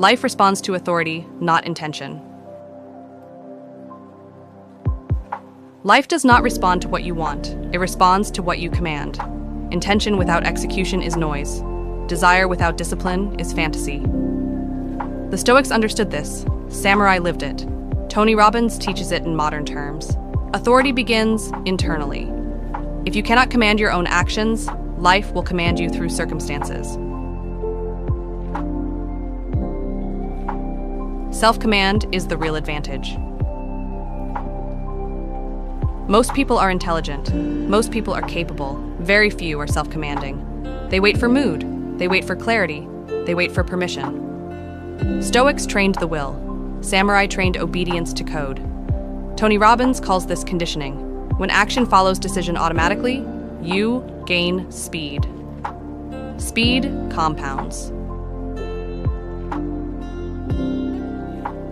Life responds to authority, not intention. Life does not respond to what you want. It responds to what you command. Intention without execution is noise. Desire without discipline is fantasy. The Stoics understood this. Samurai lived it. Tony Robbins teaches it in modern terms. Authority begins internally. If you cannot command your own actions, life will command you through circumstances. Self-command is the real advantage. Most people are intelligent. Most people are capable. Very few are self-commanding. They wait for mood. They wait for clarity. They wait for permission. Stoics trained the will. Samurai trained obedience to code. Tony Robbins calls this conditioning. When action follows decision automatically, you gain speed. Speed compounds.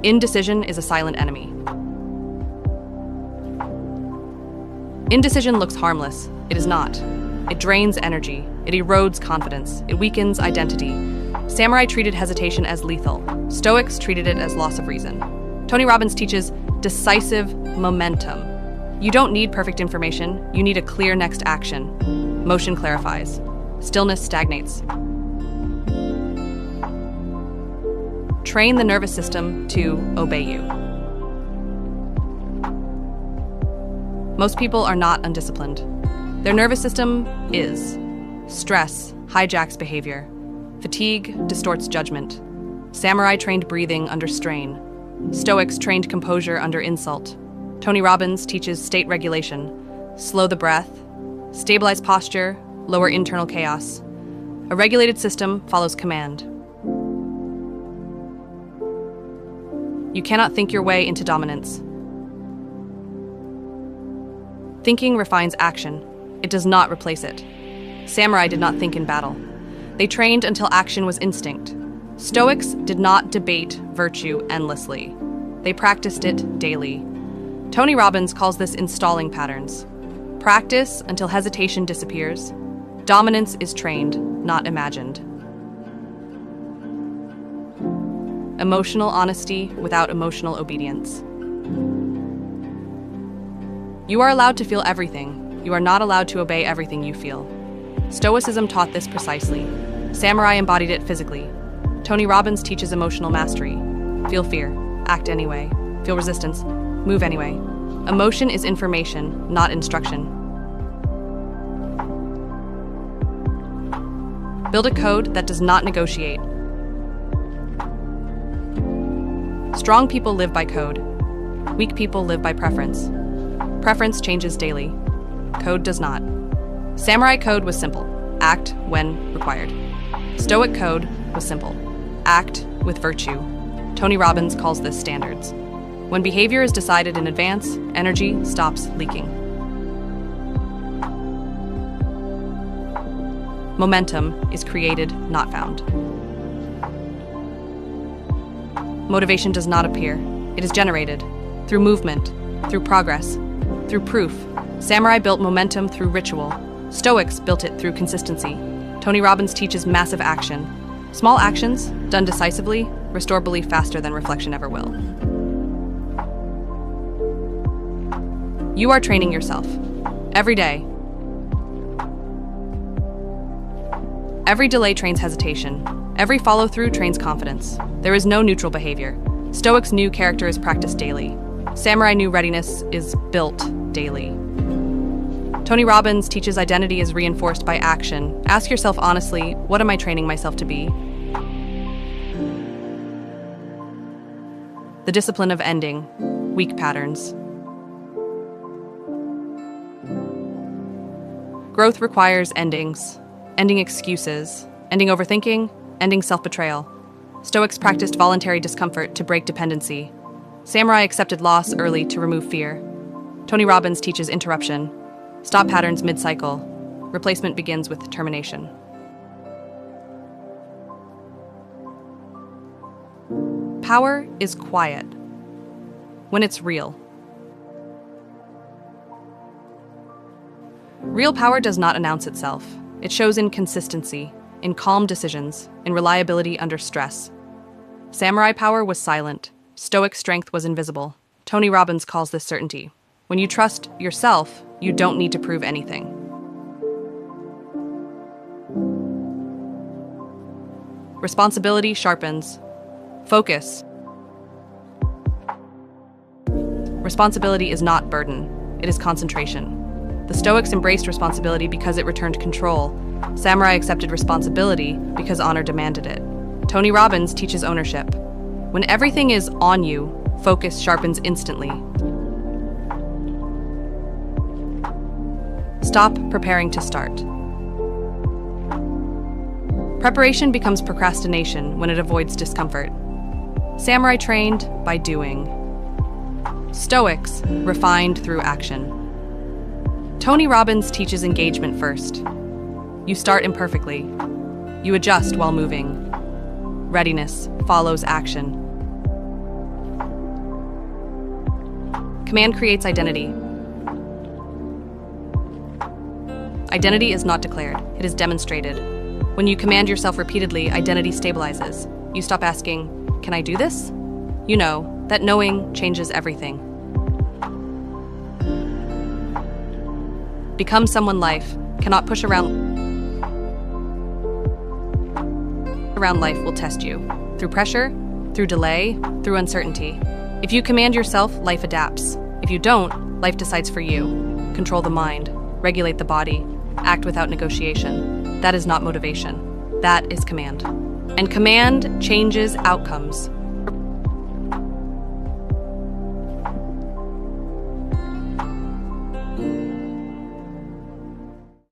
Indecision is a silent enemy. Indecision looks harmless. It is not. It drains energy. It erodes confidence. It weakens identity. Samurai treated hesitation as lethal. Stoics treated it as loss of reason. Tony Robbins teaches decisive momentum. You don't need perfect information. You need a clear next action. Motion clarifies. Stillness stagnates. Train the nervous system to obey you. Most people are not undisciplined. Their nervous system is. Stress hijacks behavior. Fatigue distorts judgment. Samurai trained breathing under strain. Stoics trained composure under insult. Tony Robbins teaches state regulation. Slow the breath, stabilize posture, lower internal chaos. A regulated system follows command. You cannot think your way into dominance. Thinking refines action. It does not replace it. Samurai did not think in battle. They trained until action was instinct. Stoics did not debate virtue endlessly. They practiced it daily. Tony Robbins calls this installing patterns. Practice until hesitation disappears. Dominance is trained, not imagined. Emotional honesty without emotional obedience. You are allowed to feel everything. You are not allowed to obey everything you feel. Stoicism taught this precisely. Samurai embodied it physically. Tony Robbins teaches emotional mastery. Feel fear, act anyway. Feel resistance, move anyway. Emotion is information, not instruction. Build a code that does not negotiate. Strong people live by code. Weak people live by preference. Preference changes daily. Code does not. Samurai code was simple. Act when required. Stoic code was simple. Act with virtue. Tony Robbins calls this standards. When behavior is decided in advance, energy stops leaking. Momentum is created, not found. Motivation does not appear. It is generated through movement, through progress, through proof. Samurai built momentum through ritual. Stoics built it through consistency. Tony Robbins teaches massive action. Small actions, done decisively, restore belief faster than reflection ever will. You are training yourself. Every day. Every delay trains hesitation. Every follow-through trains confidence. There is no neutral behavior. Stoics knew character is practiced daily. Samurai knew readiness is built daily. Tony Robbins teaches identity is reinforced by action. Ask yourself honestly, what am I training myself to be? The discipline of ending. Weak patterns. Growth requires endings. Ending excuses. Ending overthinking. Ending self-betrayal. Stoics practiced voluntary discomfort to break dependency. Samurai accepted loss early to remove fear. Tony Robbins teaches interruption. Stop patterns mid-cycle. Replacement begins with termination. Power is quiet when it's real. Real power does not announce itself. It shows in consistency, in calm decisions, in reliability under stress. Samurai power was silent. Stoic strength was invisible. Tony Robbins calls this certainty. When you trust yourself, you don't need to prove anything. Responsibility sharpens. Focus. Responsibility is not burden, it is concentration. The Stoics embraced responsibility because it returned control. Samurai accepted responsibility because honor demanded it. Tony Robbins teaches ownership. When everything is on you, focus sharpens instantly. Stop preparing to start. Preparation becomes procrastination when it avoids discomfort. Samurai trained by doing. Stoics refined through action. Tony Robbins teaches engagement first. You start imperfectly. You adjust while moving. Readiness follows action. Command creates identity. Identity is not declared, it is demonstrated. When you command yourself repeatedly, identity stabilizes. You stop asking, "Can I do this?" You know that knowing changes everything. Become someone life cannot push around. Life will test you. Through pressure, through delay, through uncertainty. If you command yourself, life adapts. If you don't, life decides for you. Control the mind, regulate the body, act without negotiation. That is not motivation. That is command. And command changes outcomes.